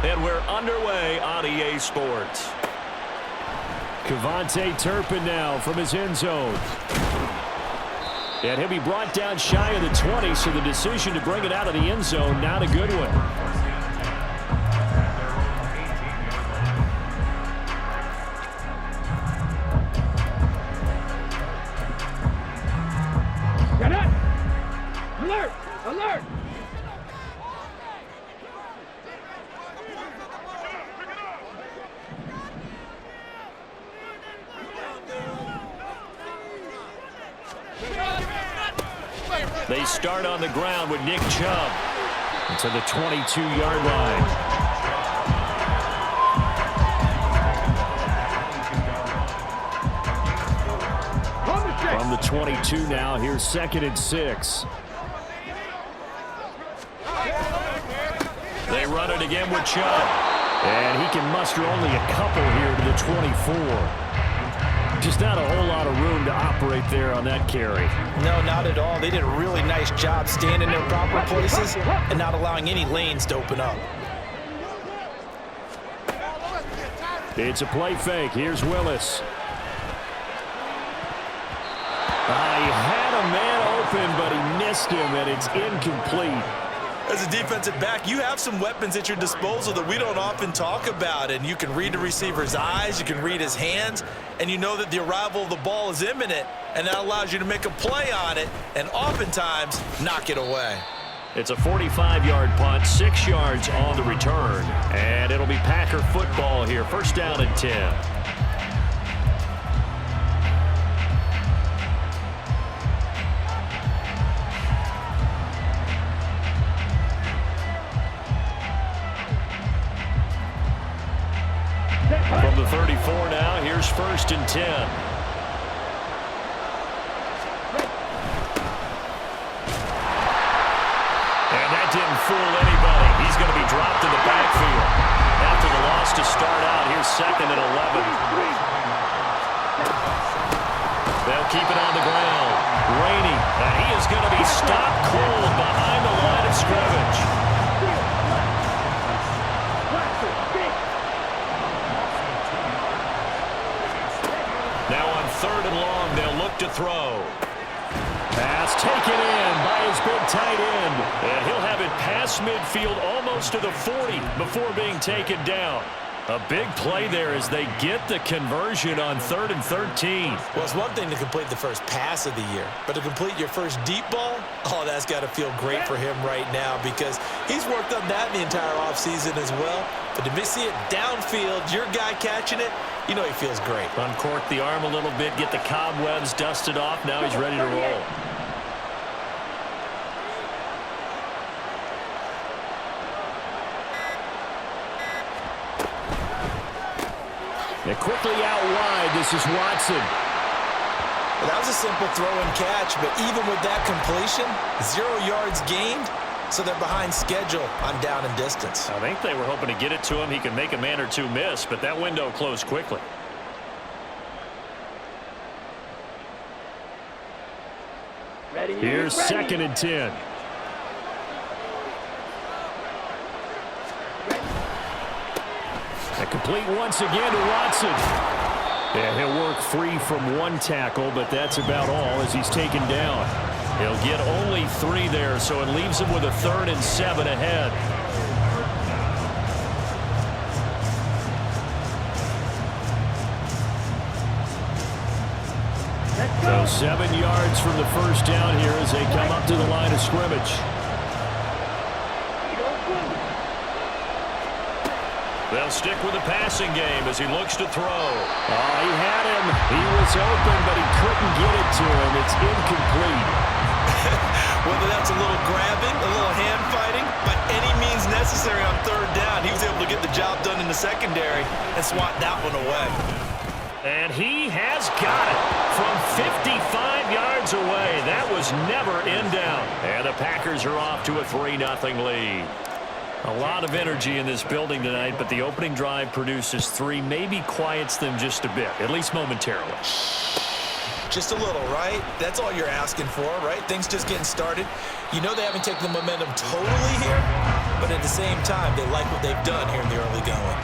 and we're underway on EA Sports. KaVontae Turpin now from his end zone. And he'll be brought down shy of the 20, so the decision to bring it out of the end zone, not a good one. Alert! Alert! They start on the ground with Nick Chubb to the 22-yard line. From the 22 now, here's 2nd and 6. They run it again with Chubb. And he can muster only a couple here to the 24. Just not a whole lot of room to operate there on that carry. No, not at all. They did a really nice job staying in their proper places and not allowing any lanes to open up. It's a play fake. Here's Willis. He had a man open, but he missed him, and it's incomplete. As a defensive back, you have some weapons at your disposal that we don't often talk about, and you can read the receiver's eyes, you can read his hands, and you know that the arrival of the ball is imminent, and that allows you to make a play on it and oftentimes knock it away. It's a 45-yard punt, 6 yards on the return, and it'll be Packer football here. First down and 10. From the 34 now, here's 1st and 10. And that didn't fool anybody. He's going to be dropped in the backfield. After the loss to start out, here's 2nd and 11. They'll keep it on the ground. Rainey, and he is going to be stopped cold behind the line of scrimmage. Now on 3rd and long, they'll look to throw. Pass taken in by his big tight end. And he'll have it past midfield almost to the 40 before being taken down. A big play there as they get the conversion on 3rd and 13. Well, it's one thing to complete the first pass of the year, but to complete your first deep ball, oh, that's got to feel great for him right now because he's worked on that in the entire offseason as well. But to see it downfield, your guy catching it, you know he feels great. Uncork the arm a little bit, get the cobwebs dusted off. Now he's ready to roll. And quickly out wide, this is Watson. Well, that was a simple throw and catch, but even with that completion, 0 yards gained, so they're behind schedule on down and distance. I think they were hoping to get it to him. He can make a man or two miss, but that window closed quickly. Here's 2nd and 10. And complete once again to Watson. And he'll work free from one tackle, but that's about all as he's taken down. He'll get only 3 there, so it leaves him with a 3rd and 7 ahead. So 7 yards from the first down here as they come up to the line of scrimmage. They'll stick with the passing game as he looks to throw. He had him. He was open, but he couldn't get it to him. It's incomplete. Whether that's a little grabbing, a little hand fighting, by any means necessary on 3rd down, he was able to get the job done in the secondary and swat that one away. And he has got it from 55 yards away. That was never in down. And the Packers are off to a 3-0 lead. A lot of energy in this building tonight, but the opening drive produces 3, maybe quiets them just a bit, at least momentarily. Just a little, right? That's all you're asking for, right? Things just getting started. You know they haven't taken the momentum totally here, but at the same time, they like what they've done here in the early going.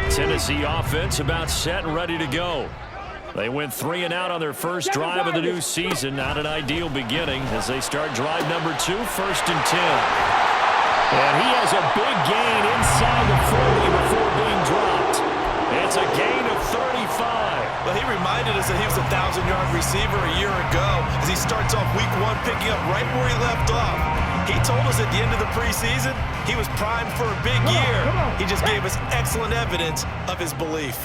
Tennessee offense about set and ready to go. They went 3 and out on their first drive of the new season. Not an ideal beginning as they start drive number 2, 1st and 10. And he has a big gain inside the 40 before being dropped. It's a gain of 35. Well, he reminded us that he was a 1,000-yard receiver a year ago as he starts off week 1 picking up right where he left off. He told us at the end of the preseason he was primed for a big year. He just gave us excellent evidence of his belief.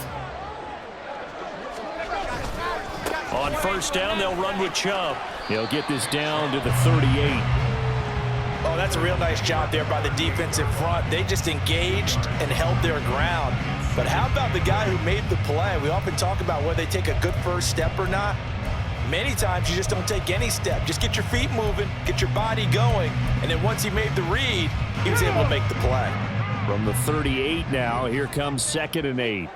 On first down, they'll run with Chubb. He'll get this down to the 38. Oh, that's a real nice job there by the defensive front. They just engaged and held their ground. But how about the guy who made the play? We often talk about whether they take a good first step or not. Many times you just don't take any step. Just get your feet moving, get your body going, and then once he made the read, he was able to make the play. From the 38 now, here comes 2nd and 8.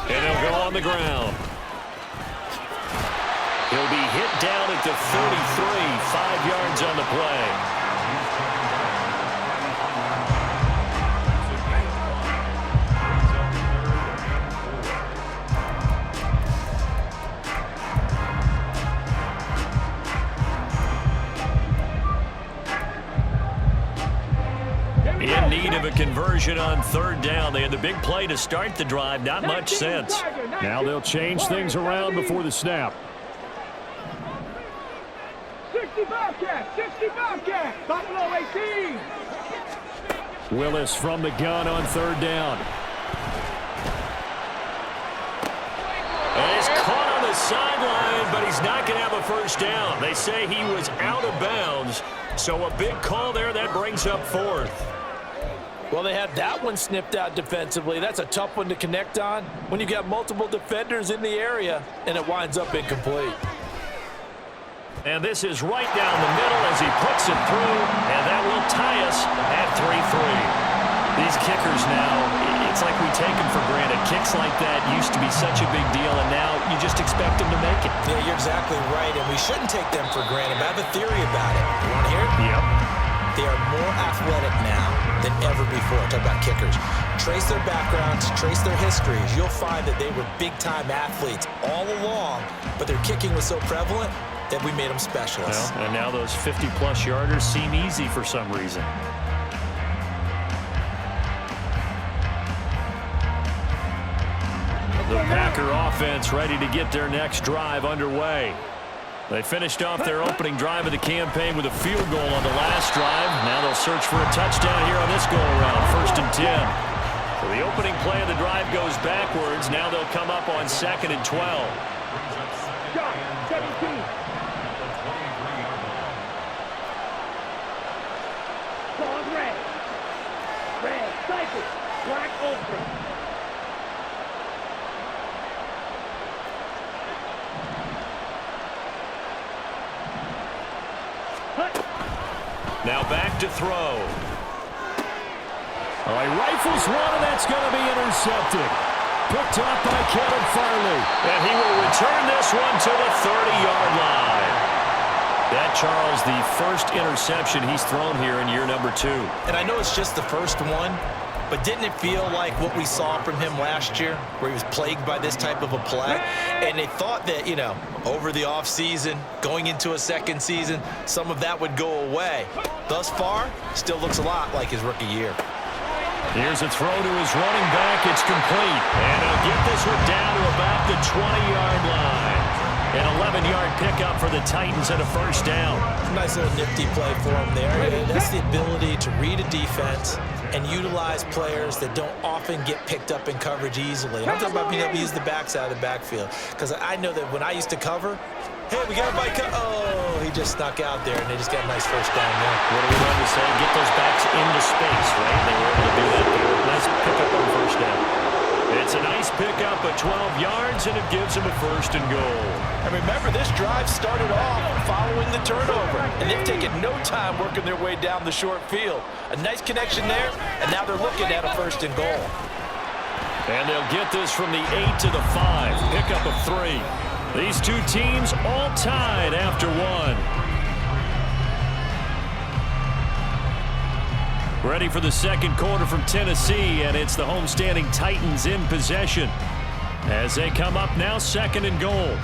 And he'll go on the ground. He'll be hit down at the 33, 5 yards on the play. In need of a conversion on 3rd down. They had the big play to start the drive. Not much sense. Now they'll change things around before the snap. 65 cat, Buffalo 18. Willis from the gun on 3rd down. And he's caught on the sideline, but he's not going to have a first down. They say he was out of bounds, so a big call there. That brings up 4th. Well, they had that one snipped out defensively. That's a tough one to connect on when you've got multiple defenders in the area, and it winds up incomplete. And this is right down the middle as he puts it through, and that will tie us at 3-3. These kickers now, it's like we take them for granted. Kicks like that used to be such a big deal, and now you just expect them to make it. Yeah, you're exactly right, and we shouldn't take them for granted. But I have a theory about it. You want to hear it? Yep. They are more athletic now than ever before. Talk about kickers. Trace their backgrounds, trace their histories. You'll find that they were big-time athletes all along, but their kicking was so prevalent that we made them specialists. Well, and now those 50-plus yarders seem easy for some reason. The Packer offense ready to get their next drive underway. They finished off their opening drive of the campaign with a field goal on the last drive. Now they'll search for a touchdown here on this go-around, 1st and 10. So the opening play of the drive goes backwards. Now they'll come up on 2nd and 12. Shot, 17. Ball red. Red, cycle. Black open. Now back to throw. All right, rifles one, and that's going to be intercepted. Picked up by Kevin Farley. And he will return this one to the 30-yard line. That, Charles, the first interception he's thrown here in year number 2. And I know it's just the first one, but didn't it feel like what we saw from him last year, where he was plagued by this type of a play? And they thought that, you know, over the offseason, going into a second season, some of that would go away. Thus far, still looks a lot like his rookie year. Here's a throw to his running back. It's complete. And he'll get this one down to about the 20-yard line. An 11-yard pickup for the Titans and a first down. Nice little nifty play for him there. That's the ability to read a defense and utilize players that don't often get picked up in coverage easily. I'm talking about being able to use the backside of the backfield. Because I know that when I used to cover, hey, we got a bike. Oh, he just snuck out there, and they just got a nice first down there. What do we love to say? Get those backs into space, right? They were able to do that there. Nice pickup on first down. It's a nice pickup of 12 yards, and it gives him a 1st and goal. And remember, this drive started off following the turnover, and they've taken no time working their way down the short field. A nice connection there, and now they're looking at a 1st and goal. And they'll get this from the 8 to the 5. Pickup of 3. These two teams all tied after 1. Ready for the second quarter from Tennessee, and it's the homestanding Titans in possession as they come up now 2nd and goal.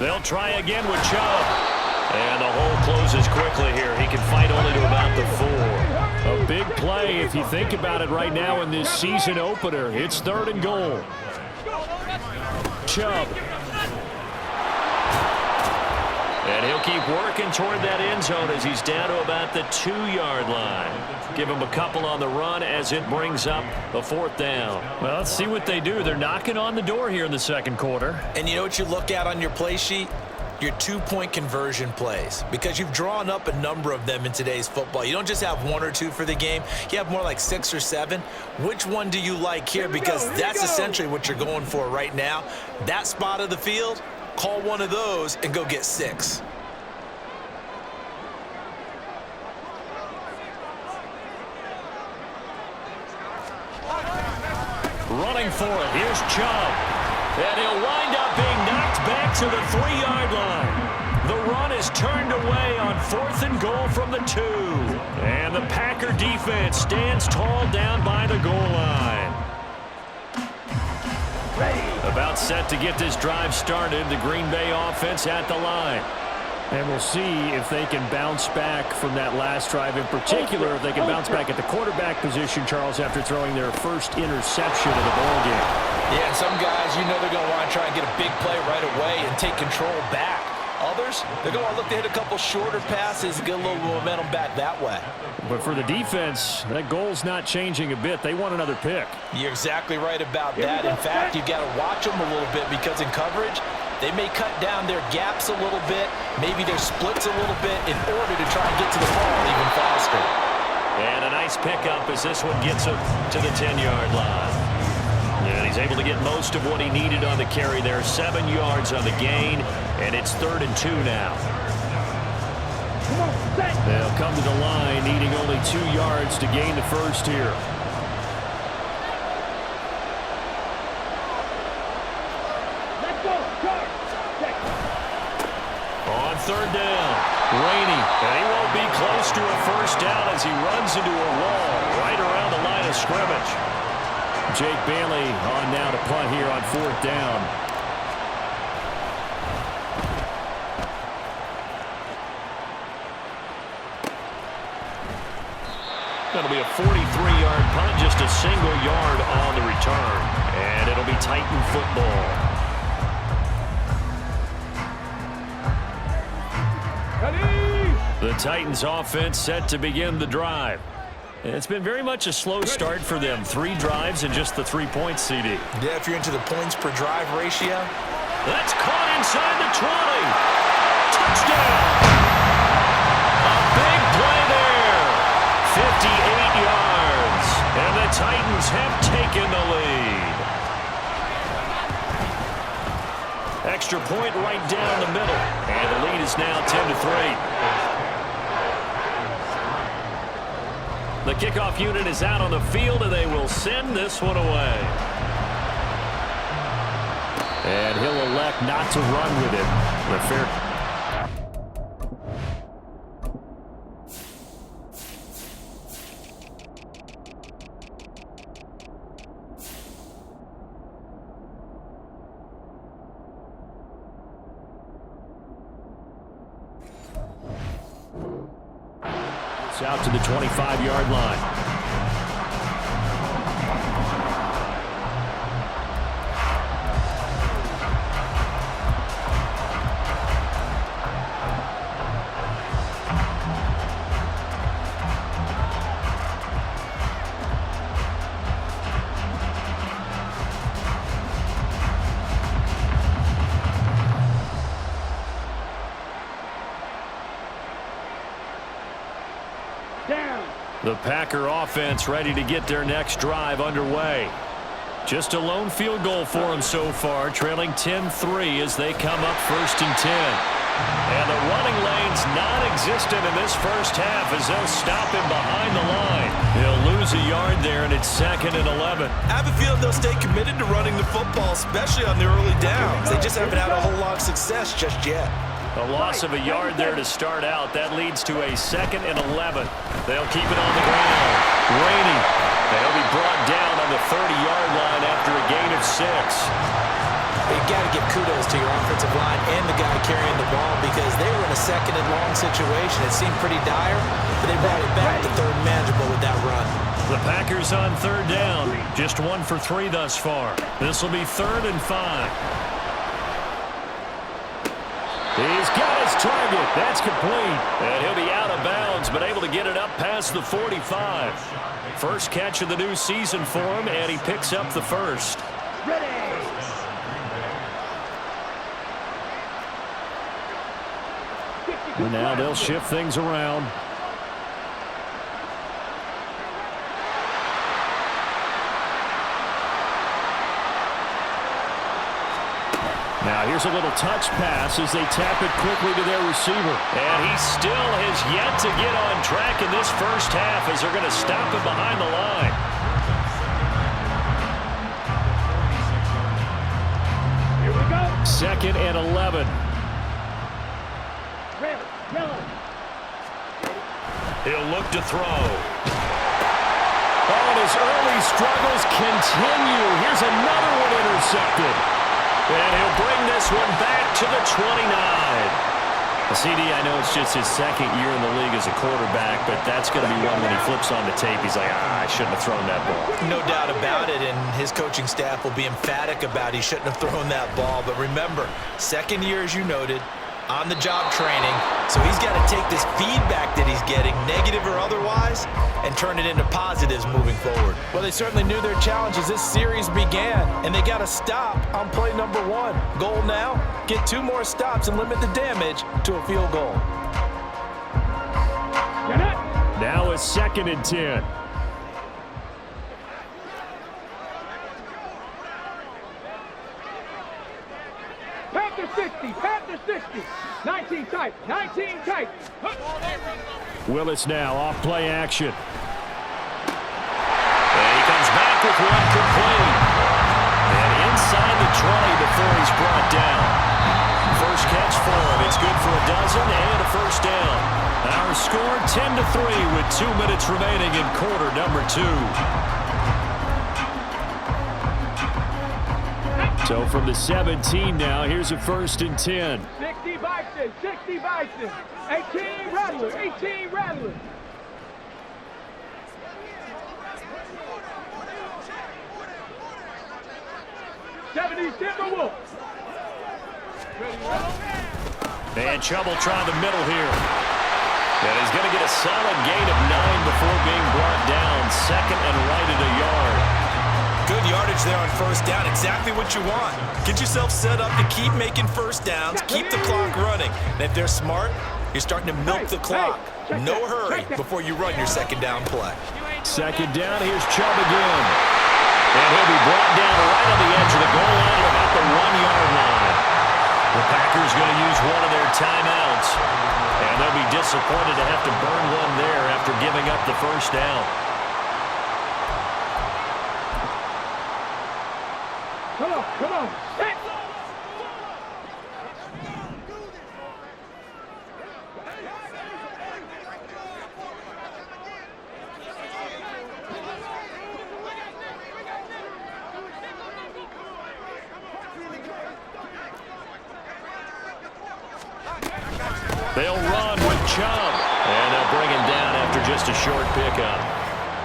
They'll try again with Chubb. And the hole closes quickly here. He can fight only to about the 4. A big play if you think about it right now in this season opener. It's 3rd and goal. Chubb. And he'll keep working toward that end zone as he's down to about the 2-yard line. Give him a couple on the run as it brings up the 4th down. Well, let's see what they do. They're knocking on the door here in the second quarter. And you know what you look at on your play sheet? Your 2-point conversion plays, because you've drawn up a number of them in today's football. You don't just have 1 or 2 for the game. You have more like 6 or 7. Which one do you like here? Because that's essentially what you're going for right now. That spot of the field, call one of those and go get 6. Running for it. Here's Chubb. And he'll wind up being knocked back to the 3-yard line. The run is turned away on 4th and goal from the 2. And the Packer defense stands tall down by the goal line. About set to get this drive started. The Green Bay offense at the line. And we'll see if they can bounce back from that last drive. In particular, if they can bounce back at the quarterback position, Charles, after throwing their first interception of the ballgame. Yeah, and some guys, you know they're going to want to try and get a big play right away and take control back. Others, they're going to look to hit a couple shorter passes and get a little momentum back that way. But for the defense, that goal's not changing a bit. They want another pick. You're exactly right about that. In fact, you've got to watch them a little bit because in coverage, they may cut down their gaps a little bit, maybe their splits a little bit in order to try and get to the ball even faster. And a nice pickup as this one gets him to the 10-yard line. And he's able to get most of what he needed on the carry there. 7 yards on the gain, and it's 3rd and 2 now. They'll come to the line, needing only 2 yards to gain the first here. On 3rd down, Rainey, and he won't be close to a first down as he runs into a wall right around the line of scrimmage. Jake Bailey on now to punt here on 4th down. That'll be a 43-yard punt, just a single yard on the return. And it'll be Titan football. The Titans offense set to begin the drive. It's been very much a slow start for them. 3 drives and just the 3 points, CD. Yeah, if you're into the points per drive ratio. That's caught inside the 20. Touchdown. A big play there. 58 yards. And the Titans have taken the lead. Extra point right down the middle. And the lead is now 10-3. The kickoff unit is out on the field, and they will send this one away. And he'll elect not to run with it. The fair. Out to the 25-yard line. The Packer offense ready to get their next drive underway. Just a lone field goal for them so far, trailing 10-3 as they come up 1st and 10. And the running lane's non-existent in this first half as they'll stop him behind the line. He'll lose a yard there, and it's 2nd and 11. I have a feeling they'll stay committed to running the football, especially on the early downs. They just haven't had a whole lot of success just yet. A loss of a yard there to start out. That leads to a 2nd and 11. They'll keep it on the ground. Rainey. They'll be brought down on the 30-yard line after a gain of 6. You've got to give kudos to your offensive line and the guy carrying the ball because they were in a 2nd and long situation. It seemed pretty dire, but they brought it back to 3rd manageable with that run. The Packers on 3rd down. Just 1 for 3 thus far. This will be 3rd and 5. He's got his target. That's complete. And he'll be out of bounds, but able to get it up past the 45. First catch of the new season for him, and he picks up the first. And now they'll shift things around. Now here's a little touch pass as they tap it quickly to their receiver. And he still has yet to get on track in this first half as they're going to stop him behind the line. Here we go. 2nd and 11. Red, yellow. He'll look to throw. Oh, and his early struggles continue. Here's another one intercepted. And he'll bring this one back to the 29. CD, I know it's just his 2nd year in the league as a quarterback, but that's going to be one when he flips on the tape. He's like, I shouldn't have thrown that ball. No doubt about it, and his coaching staff will be emphatic about he shouldn't have thrown that ball. But remember, 2nd year, as you noted, on-the-job training. So he's got to take this feedback that he's getting, negative or otherwise, and turn it into positives moving forward. Well, they certainly knew their challenge as this series began, and they got to stop on play number 1. Goal now, get 2 more stops and limit the damage to a field goal. Now it's 2nd and 10. Panther 60, Panther 60. 19 tight, 19 tight. Willis now off play action. And he comes back with one complete. And inside the 20 before he's brought down. First catch for him. It's good for a dozen and a first down. Our score 10-3 with 2 minutes remaining in quarter number 2. So from the 17 now, here's a 1st and 10. 60 Bison, 60 Bison. 18 Rattler, 18 Rattler. Timberwolves. And trouble trying the middle here. And he's going to get a solid gain of 9 before being brought down. 2nd and right at a yard. Good yardage there on first down. Exactly what you want. Get yourself set up to keep making first downs, keep the clock running. And if they're smart, you're starting to milk the clock. No hurry before you run your 2nd down play. 2nd down, here's Chubb again. And he'll be brought down right on the edge of the goal line at about the 1-yard line. The Packers going to use one of their timeouts. And they'll be disappointed to have to burn one there after giving up the first down. Come on, come on. Set. They'll run with Chubb. And they'll bring him down after just a short pickup.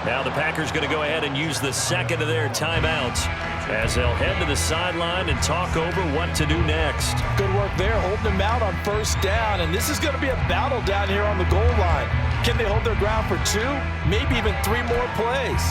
Now the Packers going to go ahead and use the 2nd of their timeouts as they'll head to the sideline and talk over what to do next. Good work there, holding them out on first down. And this is going to be a battle down here on the goal line. Can they hold their ground for 2, maybe even 3 more plays?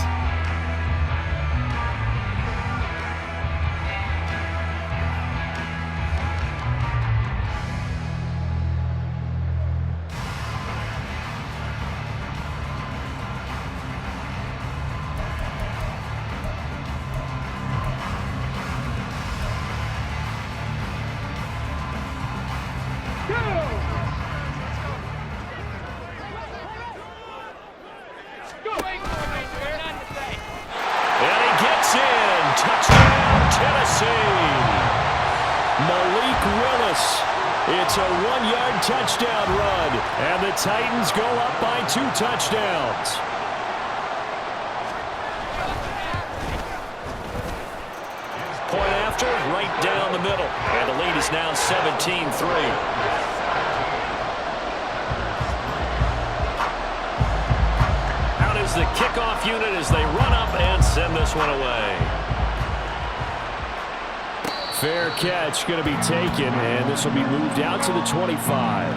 It's a 1-yard touchdown run, and the Titans go up by 2 touchdowns. Point after, right down the middle, and the lead is now 17-3. Is the kickoff unit as they run up and send this one away. Fair catch going to be taken, and this will be moved out to the 25.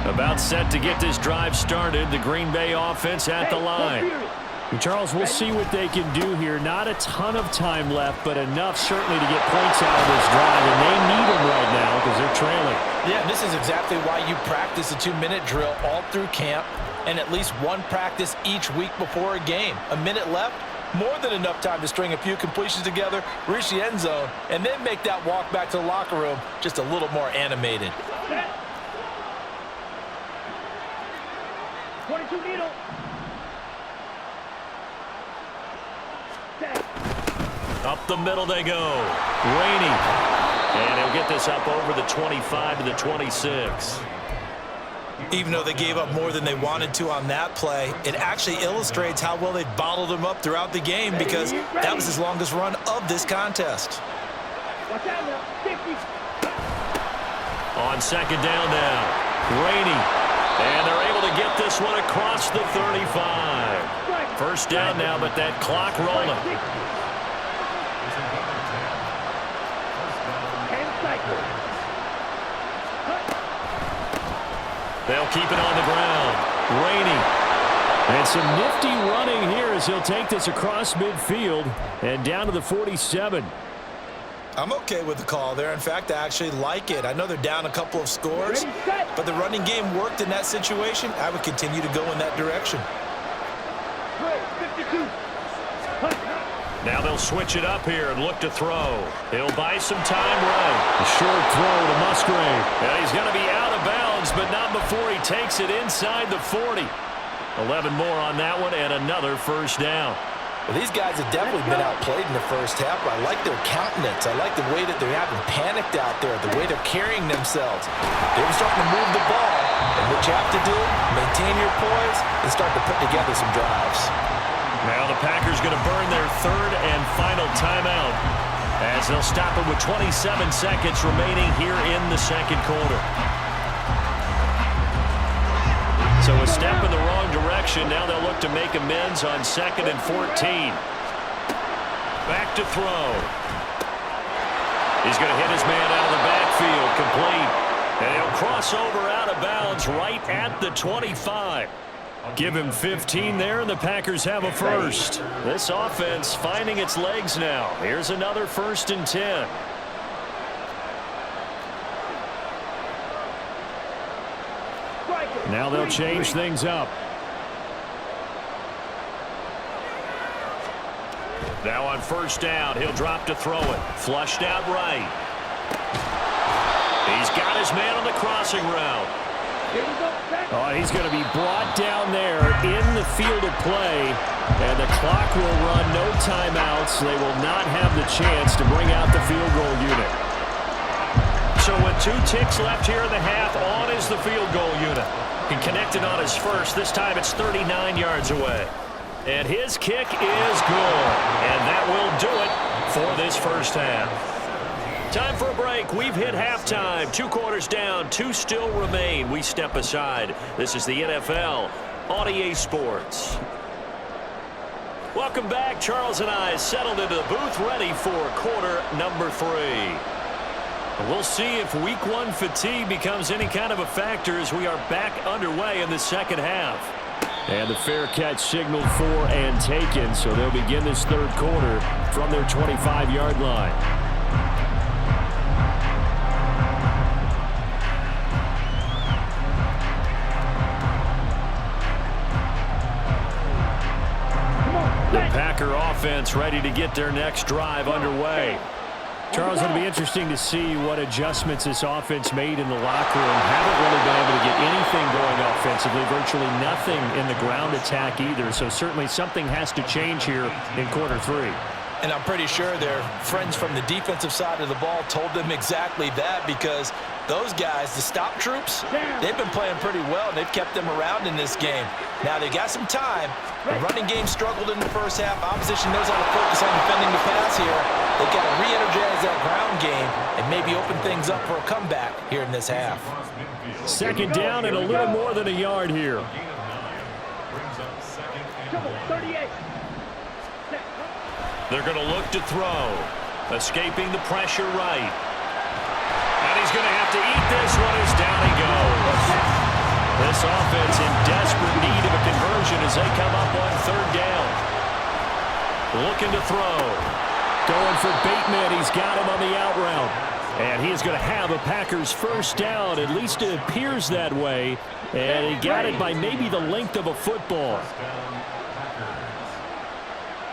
About set to get this drive started. The Green Bay offense at the line. And Charles, we'll see what they can do here. Not a ton of time left, but enough certainly to get points out of this drive, and they need them right now because they're trailing. Yeah, and this is exactly why you practice a 2-minute drill all through camp and at least one practice each week before a game. A minute left, more than enough time to string a few completions together, reach the end zone, and then make that walk back to the locker room just a little more animated. 22 needle. Up the middle they go. Rainey. And he'll get this up over the 25 to the 26. Even though they gave up more than they wanted to on that play, it actually illustrates how well they bottled them up throughout the game because that was his longest run of this contest. Watch out now. 50. On second down now. Rainey. And they're able to get this one across the 35. First down now, but that clock rolling. They'll keep it on the ground. Rainey. And some nifty running here as he'll take this across midfield and down to the 47. I'm okay with the call there. In fact, I actually like it. I know they're down a couple of scores, but the running game worked in that situation. I would continue to go in that direction. 52. Now they'll switch it up here and look to throw. He'll buy some time right. A short throw to Musgrave. And he's going to be out of bounds, but not before he takes it inside the 40. 11 more on that one and another first down. Well, these guys have definitely been outplayed in the first half, but I like their countenance. I like the way that they're having panicked out there, the way they're carrying themselves. They're starting to move the ball, and what you have to do, maintain your poise and start to put together some drives. Now the Packers going to burn their third and final timeout as they'll stop it with 27 seconds remaining here in the second quarter. So a step in the wrong direction. Now they'll look to make amends on 2nd and 14. Back to throw. He's going to hit his man out of the backfield, complete. And he'll cross over out of bounds right at the 25. Give him 15 there, and the Packers have a first. This offense finding its legs now. Here's another 1st and 10. Now they'll change things up. Now on first down, he'll drop to throw it. Flushed out right. He's got his man on the crossing route. Oh, he's going to be brought down there in the field of play, and the clock will run, no timeouts. They will not have the chance to bring out the field goal unit. So with 2 ticks left here in the half, on is the field goal unit. He connected on his first. This time it's 39 yards away. And his kick is good, and that will do it for this first half. Time for a break. We've hit halftime. 2 quarters down. 2 still remain. We step aside. This is the NFL on EA Sports. Welcome back. Charles and I settled into the booth ready for quarter number 3. We'll see if week 1 fatigue becomes any kind of a factor as we are back underway in the second half. And the fair catch signaled for and taken, so they'll begin this third quarter from their 25-yard line. The Packer offense ready to get their next drive underway. Charles, it'll be interesting to see what adjustments this offense made in the locker room. Haven't really been able to get anything going offensively, virtually nothing in the ground attack either. So certainly something has to change here in quarter three. And I'm pretty sure their friends from the defensive side of the ball told them exactly that, because those guys, the stop troops, they've been playing pretty well, and they've kept them around in this game. Now, they got some time. The running game struggled in the first half. Opposition knows how to focus on defending the pass here. They've got to re-energize that ground game and maybe open things up for a comeback here in this half. Second down and a little more than a yard here. 38. They're going to look to throw. Escaping the pressure right. And he's going to have to eat this one as down he goes. This offense in desperate need of a conversion as they come up on third down. Looking to throw. Going for Bateman. He's got him on the out route. And he's going to have a Packers first down. At least it appears that way. And he got it by maybe the length of a football.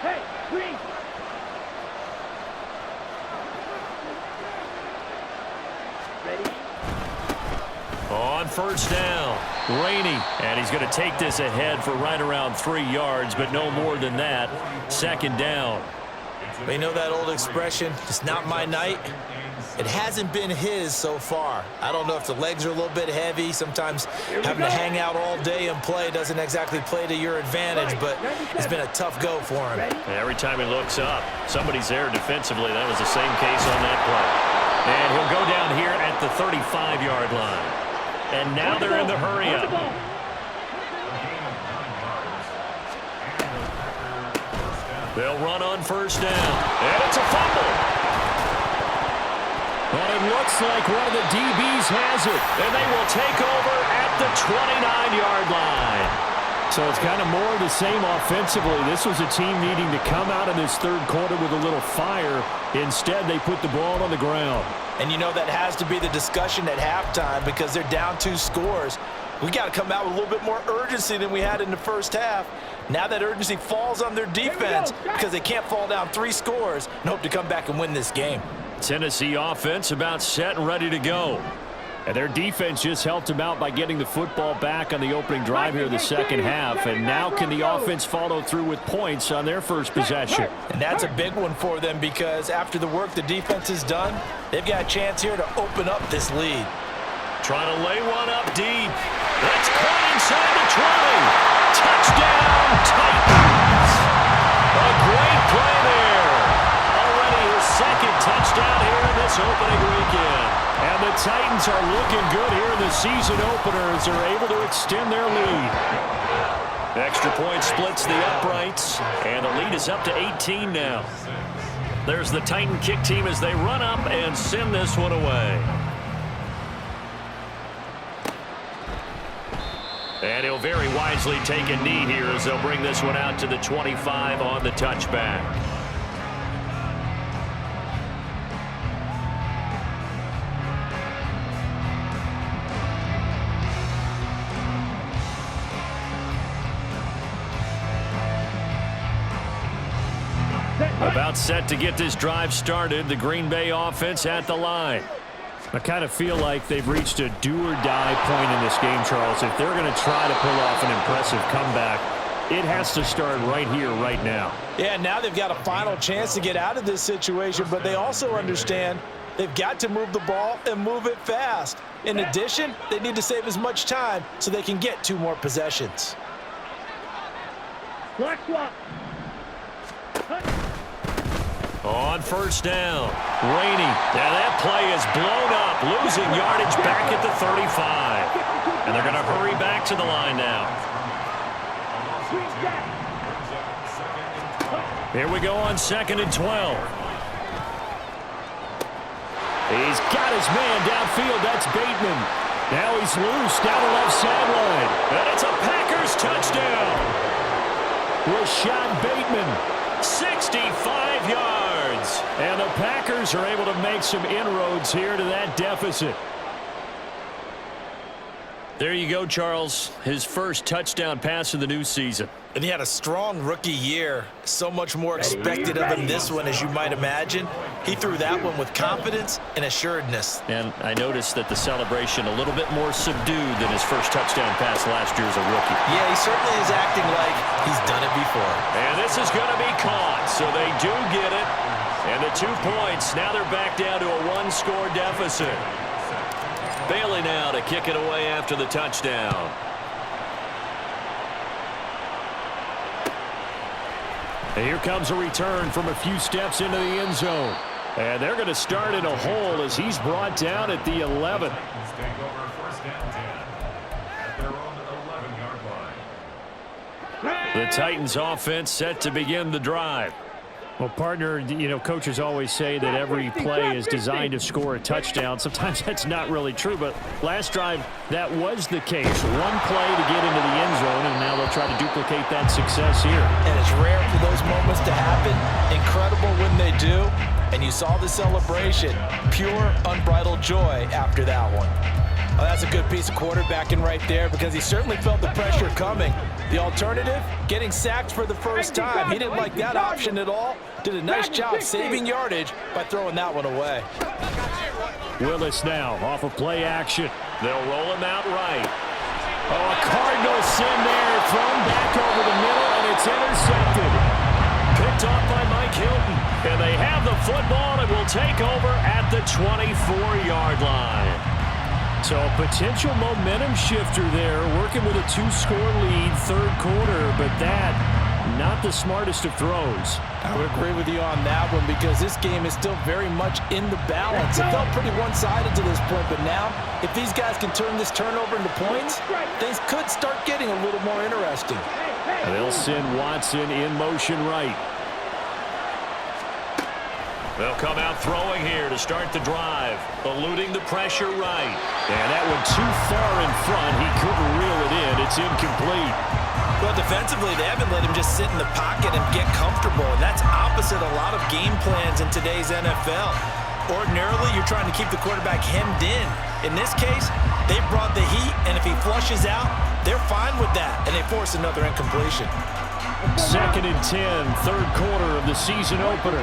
Hey, green. On first down, Rainey, and he's going to take this ahead for right around 3 yards, but no more than that. Second down. We know that old expression, it's not my night. It hasn't been his so far. I don't know if the legs are a little bit heavy. Sometimes having to hang out all day and play doesn't exactly play to your advantage, but it's been a tough go for him. Every time he looks up, somebody's there defensively. That was the same case on that play. And he'll go down here at the 35-yard line. And now they're in the hurry-up. They'll run on first down. And it's a fumble. But it looks like one of the DBs has it. And they will take over at the 29-yard line. So it's kind of more of the same offensively. This was a team needing to come out in this third quarter with a little fire. Instead, they put the ball on the ground. And you know that has to be the discussion at halftime because they're down 2 scores. We got to come out with a little bit more urgency than we had in the first half. Now that urgency falls on their defense because they can't fall down 3 scores and hope to come back and win this game. Tennessee offense about set and ready to go. And their defense just helped them out by getting the football back on the opening drive here in the second half. And now can the offense follow through with points on their first possession? And that's a big one for them because after the work the defense has done, they've got a chance here to open up this lead. Trying to lay one up deep. That's caught inside the 20. Touchdown, Titans. A great play there. Already his second touchdown here in this opening weekend. And the Titans are looking good here in the season opener as they're able to extend their lead. Extra point splits the uprights, and the lead is up to 18 now. There's the Titan kick team as they run up and send this one away. And he'll very wisely take a knee here as they'll bring this one out to the 25 on the touchback. About set to get this drive started, the Green Bay offense at the line. I kind of feel like they've reached a do-or-die point in this game, Charles. If they're going to try to pull off an impressive comeback, it has to start right here, right now. Yeah, now they've got a final chance to get out of this situation, but they also understand they've got to move the ball and move it fast. In addition, they need to save as much time so they can get 2 more possessions. Black swap. On first down, Rainey. Now that play is blown up, losing yardage back at the 35. And they're going to hurry back to the line now. Here we go on 2nd and 12. He's got his man downfield. That's Bateman. Now he's loose down the left sideline. And it's a Packers touchdown. Rashad Bateman, 65 yards. And the Packers are able to make some inroads here to that deficit. There you go, Charles. His first touchdown pass of the new season. And he had a strong rookie year. So much more expected of him this one, as you might imagine. He threw that one with confidence and assuredness. And I noticed that the celebration a little bit more subdued than his first touchdown pass last year as a rookie. Yeah, he certainly is acting like he's done it before. And this is going to be caught, so they do get it. And the 2 points, now they're back down to a one-score deficit. Bailey now to kick it away after the touchdown. And here comes a return from a few steps into the end zone. And they're going to start in a hole as he's brought down at the 11. The Titans offense set to begin the drive. Well, partner, you know, coaches always say that every play is designed to score a touchdown. Sometimes that's not really true, but last drive, that was the case. One play to get into the end zone, and now they'll try to duplicate that success here. And it's rare for those moments to happen. Incredible when they do. And you saw the celebration. Pure, unbridled joy after that one. Oh, that's a good piece of quarterbacking right there because he certainly felt the pressure coming. The alternative, getting sacked for the first time. He didn't like that option at all. Did a nice job saving yardage by throwing that one away. Willis now off of play action. They'll roll him out right. Oh, a Cardinal sin there. Thrown back over the middle, and it's intercepted. Picked off by Mike Hilton. And they have the football and will take over at the 24-yard line. So a potential momentum shifter there, working with a 2-score lead, third quarter, but that, not the smartest of throws. I would agree with you on that one because this game is still very much in the balance. It felt pretty one-sided to this point, but now, if these guys can turn this turnover into points, things could start getting a little more interesting. They'll send Watson in motion right. They'll come out throwing here to start the drive, eluding the pressure right. And that one too far in front. He couldn't reel it in. It's incomplete. Well, defensively, they haven't let him just sit in the pocket and get comfortable, and that's opposite a lot of game plans in today's NFL. Ordinarily, you're trying to keep the quarterback hemmed in. In this case, they brought the heat, and if he flushes out, they're fine with that, and they force another incompletion. 2nd and 10, third quarter of the season opener.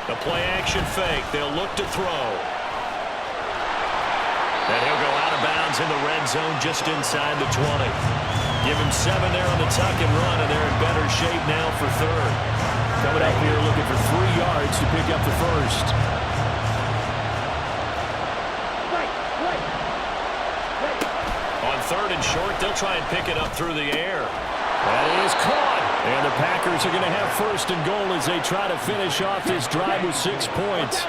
The play-action fake. They'll look to throw. And he'll go out of bounds in the red zone just inside the 20. Give him 7 there on the tuck and run, and they're in better shape now for third. Coming up here looking for 3 yards to pick up the first. On 3rd and short, they'll try and pick it up through the air. That is caught. And the Packers are going to have 1st and goal as they try to finish off this drive with 6 points.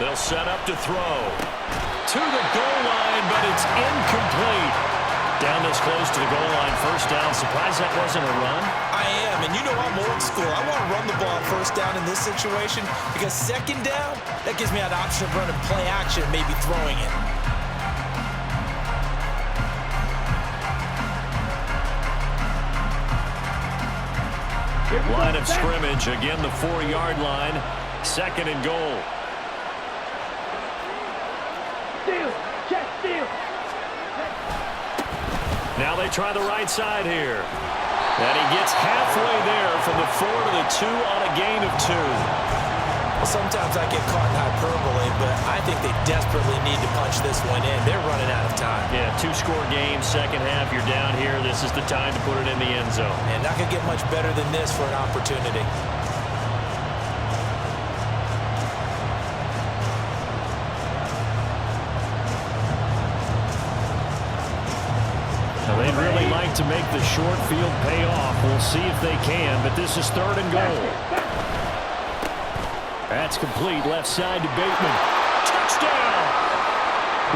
They'll set up to throw. To the goal line, but it's incomplete. Down this close to the goal line, 1st down. Surprised that wasn't a run? I am, and you know I'm old school. I want to run the ball on 1st down in this situation because 2nd down, that gives me an option of running play action, maybe throwing it. Line of scrimmage, again the 4-yard line, 2nd and goal. Now they try the right side here. And he gets halfway there from the 4 to the 2 on a gain of 2. Well, sometimes I get caught in hyperbole, but I think they desperately need to punch this one in. They're running out of time. Yeah, 2-score game, second half, you're down here. This is the time to put it in the end zone. And not going to get much better than this for an opportunity. Now, they'd really like to make the short field pay off. We'll see if they can, but this is 3rd and goal. That's complete, left side to Bateman. Touchdown!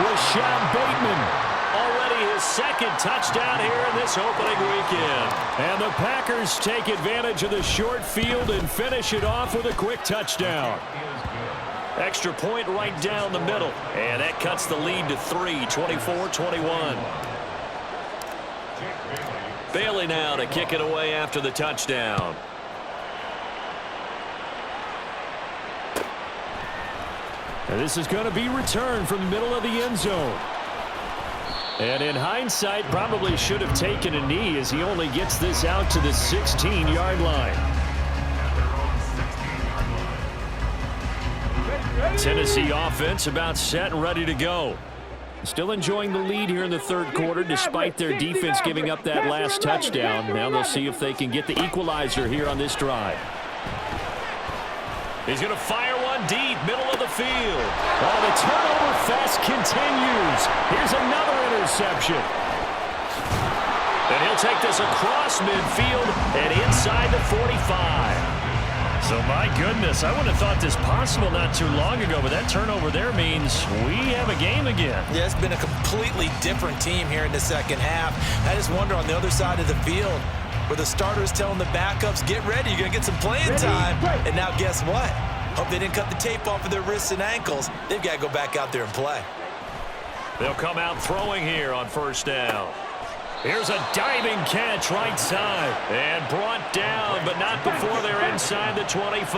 Rashad Bateman. Already his 2nd touchdown here in this opening weekend. And the Packers take advantage of the short field and finish it off with a quick touchdown. Extra point right down the middle. And that cuts the lead to 3, 24-21. Bailey now to kick it away after the touchdown. And this is going to be returned from the middle of the end zone. And in hindsight, probably should have taken a knee as he only gets this out to the 16-yard line. Tennessee offense about set and ready to go. Still enjoying the lead here in the third quarter despite their defense giving up that last touchdown. Now they'll see if they can get the equalizer here on this drive. He's going to fire one deep, middle of the field. Oh, the turnover fest continues. Here's another interception. And he'll take this across midfield and inside the 45. So, my goodness, I wouldn't have thought this possible not too long ago, but that turnover there means we have a game again. Yeah, it's been a completely different team here in the second half. I just wonder on the other side of the field where the starters telling the backups, get ready, you're going to get some playing time. And now guess what? Hope they didn't cut the tape off of their wrists and ankles. They've got to go back out there and play. They'll come out throwing here on first down. Here's a diving catch right side. And brought down, but not before they're inside the 25.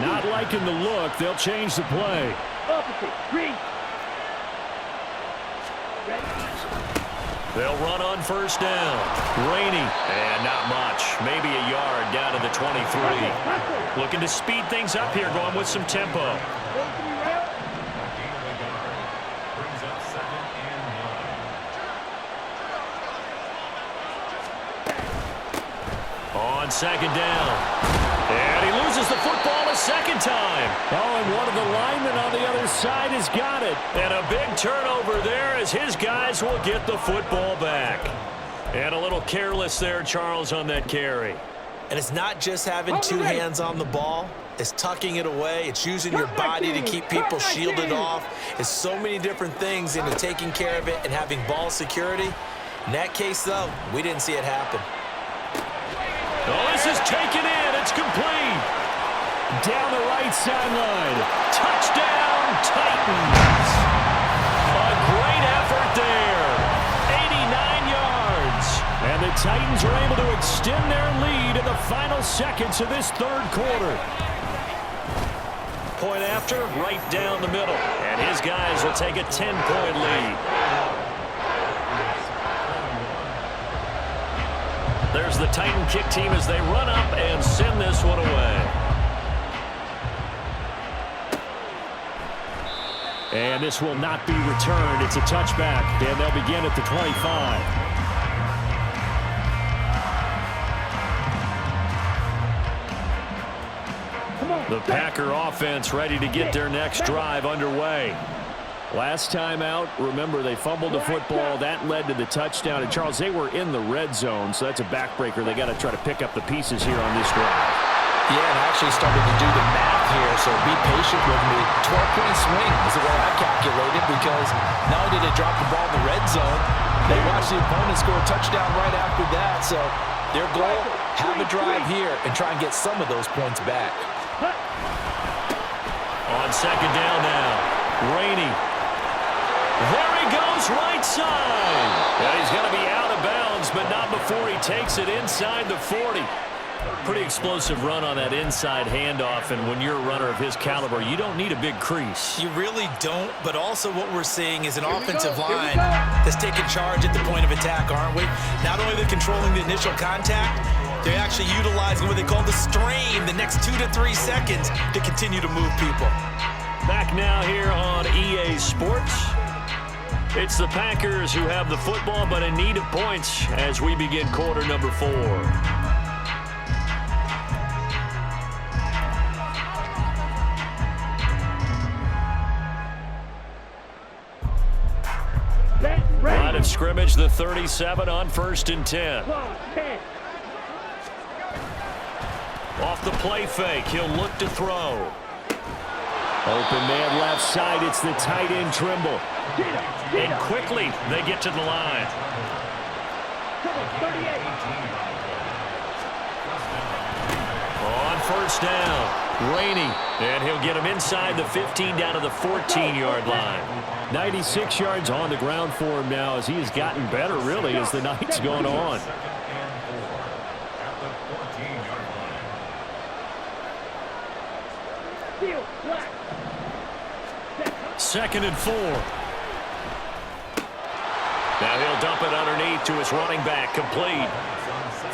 Not liking the look. They'll change the play. They'll run on first down. Rainey. And not much. Maybe a yard down to the 23. Looking to speed things up here, going with some tempo. On second down. And he loses the football a second time. Oh, and one of the linemen on the other side has got it. And a big turnover there as his guys will get the football back. And a little careless there, Charles, on that carry. And it's not just having two hands on the ball. It's tucking it away. It's using your body to keep people shielded off. It's so many different things into taking care of it and having ball security. In that case, though, we didn't see it happen. Oh, this is taken in. It's complete. Down the right sideline. Touchdown, Titans. A great effort there. 89 yards. And the Titans are able to extend their lead in the final seconds of this third quarter. Point after, right down the middle. And his guys will take a 10-point lead. There's the Titan kick team as they run up and send this one away. And this will not be returned. It's a touchback, and they'll begin at the 25. The Packer offense ready to get their next drive underway. Last time out, remember, they fumbled the football. That led to the touchdown. And, Charles, they were in the red zone, so that's a backbreaker. They got to try to pick up the pieces here on this drive. Yeah, and I actually started to do the math here, so be patient with me. 12-point swing is the way I calculated because not only did they drop the ball in the red zone, they watched the opponent score a touchdown right after that. So their goal, have a drive here and try and get some of those points back. On second down now, Rainey. There he goes, right side. And he's going to be out of bounds, but not before he takes it inside the 40. Pretty explosive run on that inside handoff, and when you're a runner of his caliber, you don't need a big crease. You really don't, but also what we're seeing is an offensive line that's taking charge at the point of attack, aren't we? Not only they're controlling the initial contact, they're actually utilizing what they call the strain, the next 2 to 3 seconds to continue to move people. Back now here on EA Sports. It's the Packers who have the football, but in need of points as we begin quarter number 4. Line of scrimmage, the 37 on 1st and 10. Off the play fake, he'll look to throw. Open man left side, it's the tight end Trimble. And quickly, they get to the line. On first down, Rainey. And he'll get him inside the 15 down to the 14-yard line. 96 yards on the ground for him now as he has gotten better, really, as the night's gone on. 2nd and 4. Now he'll dump it underneath to his running back, complete.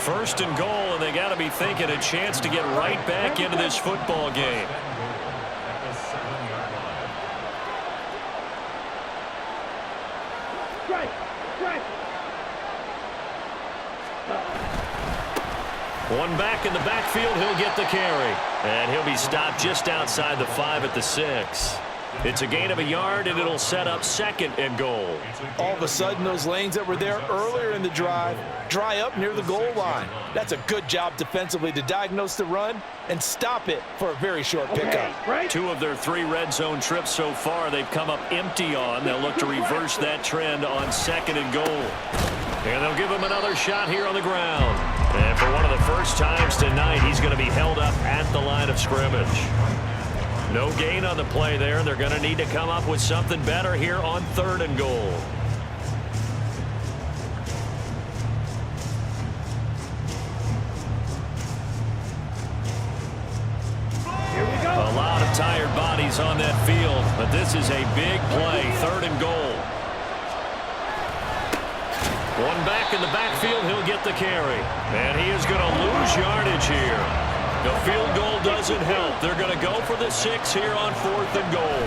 1st and goal, and they got to be thinking a chance to get right back into this football game. One back in the backfield, he'll get the carry. And he'll be stopped just outside the 5 at the 6. It's a gain of a yard, and it'll set up 2nd and goal. All of a sudden, those lanes that were there earlier in the drive dry up near the goal line. That's a good job defensively to diagnose the run and stop it for a very short pickup. 2 of their 3 red zone trips so far they've come up empty on. They'll look to reverse that trend on 2nd and goal. And they'll give him another shot here on the ground. And for one of the first times tonight, he's going to be held up at the line of scrimmage. No gain on the play there. They're going to need to come up with something better here on 3rd and goal. A lot of tired bodies on that field, but this is a big play. 3rd and goal. One back in the backfield, he'll get the carry. And he is going to lose yardage here. The field goal doesn't help. They're going to go for the 6 here on 4th and goal.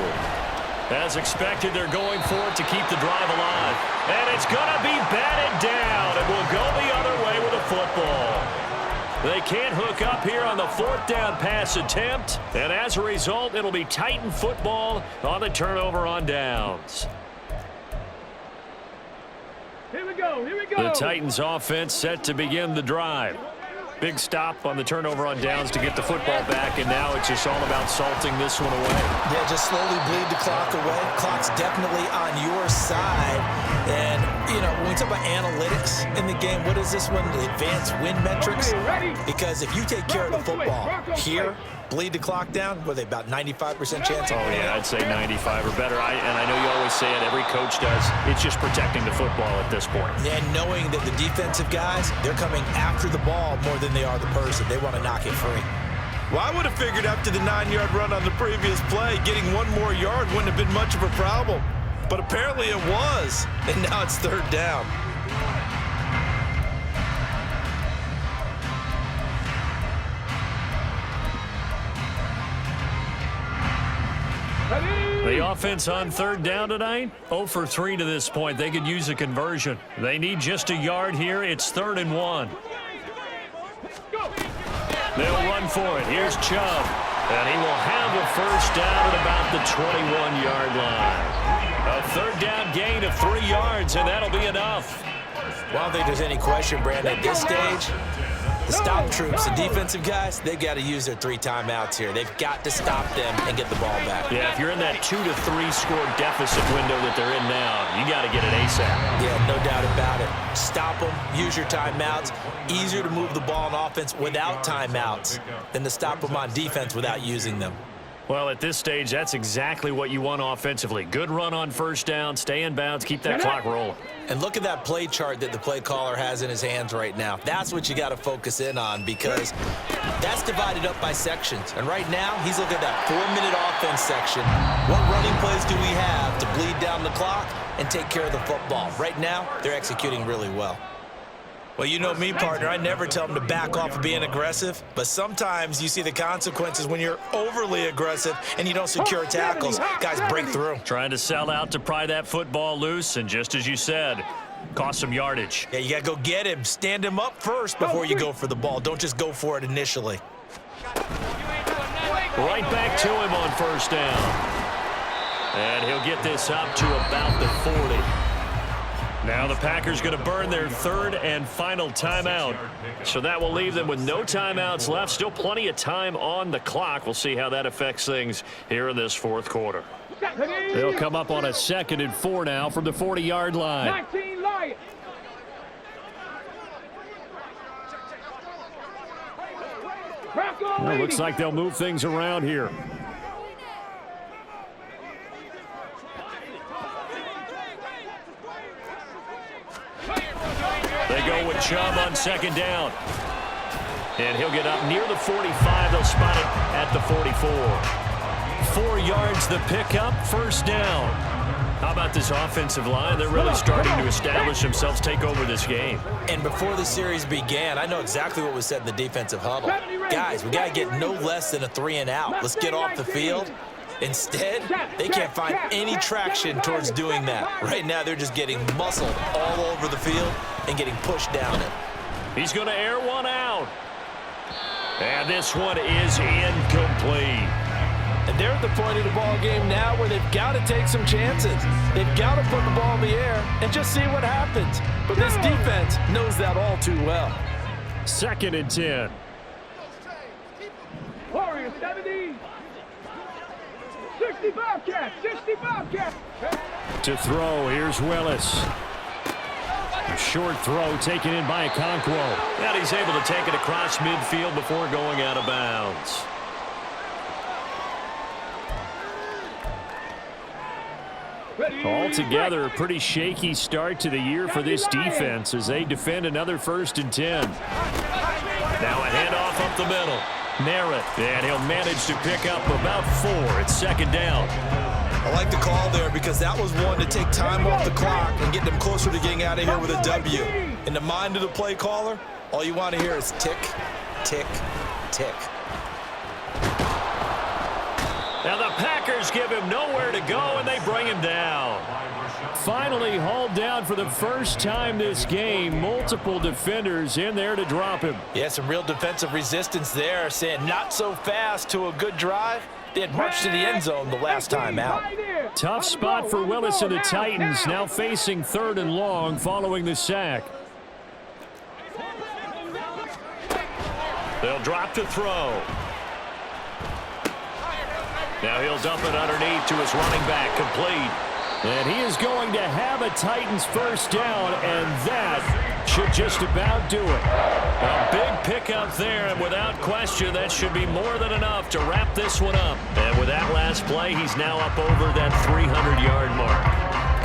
As expected, they're going for it to keep the drive alive. And it's going to be batted down. It will go the other way with a football. They can't hook up here on the 4th down pass attempt. And as a result, it'll be Titan football on the turnover on downs. Here we go, here we go. The Titans offense set to begin the drive. Big stop on the turnover on downs to get the football back, and now it's just all about salting this one away. Yeah, just slowly bleed the clock away. Clock's definitely on your side. And, you know, when we talk about analytics in the game, what is this one? The advanced win metrics? Because if you take care of the football here, bleed the clock down, what are they, about 95% chance? Oh, yeah, I'd say 95 or better. And I know you always say it, every coach does. It's just protecting the football at this point. And knowing that the defensive guys, they're coming after the ball more than they are the person. They want to knock it free. Well, I would have figured after the 9-yard run on the previous play, getting 1 more yard wouldn't have been much of a problem. But apparently it was, and now it's 3rd down. The offense on 3rd down tonight, 0 for 3 to this point. They could use a conversion. They need just a yard here. It's 3rd and 1. They'll run for it. Here's Chubb. And he will have a 1st down at about the 21-yard line. A 3rd down gain of 3 yards, and that'll be enough. Well, I don't think there's any question, Brandon. At this stage, the stop troops, the defensive guys, they've got to use their 3 timeouts here. They've got to stop them and get the ball back. Yeah, if you're in that 2 to 3 score deficit window that they're in now, you got to get it ASAP. Yeah, no doubt about it. Stop them, use your timeouts. Easier to move the ball on offense without timeouts than to stop them on defense without using them. Well, at this stage, that's exactly what you want offensively. Good run on 1st down, stay in bounds, keep that clock rolling. And look at that play chart that the play caller has in his hands right now. That's what you got to focus in on, because that's divided up by sections. And right now, he's looking at that 4-minute offense section. What running plays do we have to bleed down the clock and take care of the football? Right now, they're executing really well. Well, you know me, partner. I never tell them to back off of being aggressive, but sometimes you see the consequences when you're overly aggressive and you don't secure tackles. Guys break through. Trying to sell out to pry that football loose, and just as you said, cost some yardage. Yeah, you got to go get him. Stand him up first before you go for the ball. Don't just go for it initially. Right back to him on 1st down. And he'll get this up to about the 40. Now the Packers going to burn their 3rd and final timeout. So that will leave them with no timeouts left. Still plenty of time on the clock. We'll see how that affects things here in this 4th quarter. They'll come up on a 2nd and 4 now from the 40-yard line. 19 Lions. Well, looks like they'll move things around here. They go with Chubb on 2nd down. And he'll get up near the 45. They'll spot it at the 44. 4 yards the pickup, first down. How about this offensive line? They're really starting to establish themselves, take over this game. And before the series began, I know exactly what was said in the defensive huddle. Guys, we got to get no less than a 3-and-out. Let's get off the field. Instead, they can't find any traction towards doing that. Right now, they're just getting muscled all over the field and getting pushed down it. He's going to air one out. And this one is incomplete. And they're at the point of the ball game now where they've got to take some chances. They've got to put the ball in the air and just see what happens. But this defense knows that all too well. 2nd and 10. Warriors 70. 60 Bobcats. 60 Bobcats. To throw, here's Willis. A short throw taken in by Okonkwo. And he's able to take it across midfield before going out of bounds. Altogether, a pretty shaky start to the year for this defense as they defend another 1st and 10. Now a handoff up the middle. Merritt, and he'll manage to pick up about 4. It's 2nd down. I like the call there because that was one to take time off the clock and get them closer to getting out of here with a W. In the mind of the play caller, all you want to hear is tick, tick, tick. Now the Packers give him nowhere to go, and they bring him down. finally hauled down for the first time this game. Multiple defenders in there to drop him. Yeah, some real defensive resistance there, saying not so fast to a good drive. They had marched to the end zone the last time out. Tough spot for Willis and the Titans, now facing 3rd and long following the sack. They'll drop to throw. Now he'll dump it underneath to his running back, complete. And he is going to have a Titans first down, and that should just about do it. A big pickup there, and without question, that should be more than enough to wrap this one up. And with that last play, he's now up over that 300-yard mark.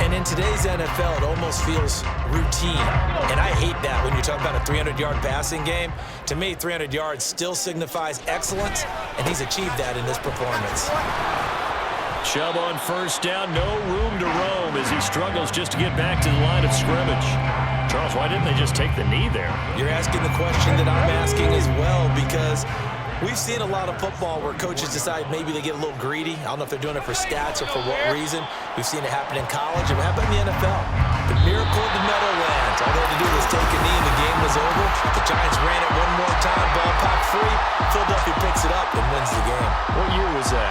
And in today's NFL, it almost feels routine. And I hate that when you talk about a 300-yard passing game. To me, 300 yards still signifies excellence, and he's achieved that in this performance. Chubb on first down, no room to roam as he struggles just to get back to the line of scrimmage. Charles, why didn't they just take the knee there? You're asking the question that I'm asking as well, because we've seen a lot of football where coaches decide maybe they get a little greedy. I don't know if they're doing it for stats or for what reason. We've seen it happen in college, and how about in the NFL? The miracle of the Meadowlands. All they had to do was take a knee, and the game was over. The Giants ran it one more time, ball popped free. Philadelphia picks it up and wins the game. What year was that?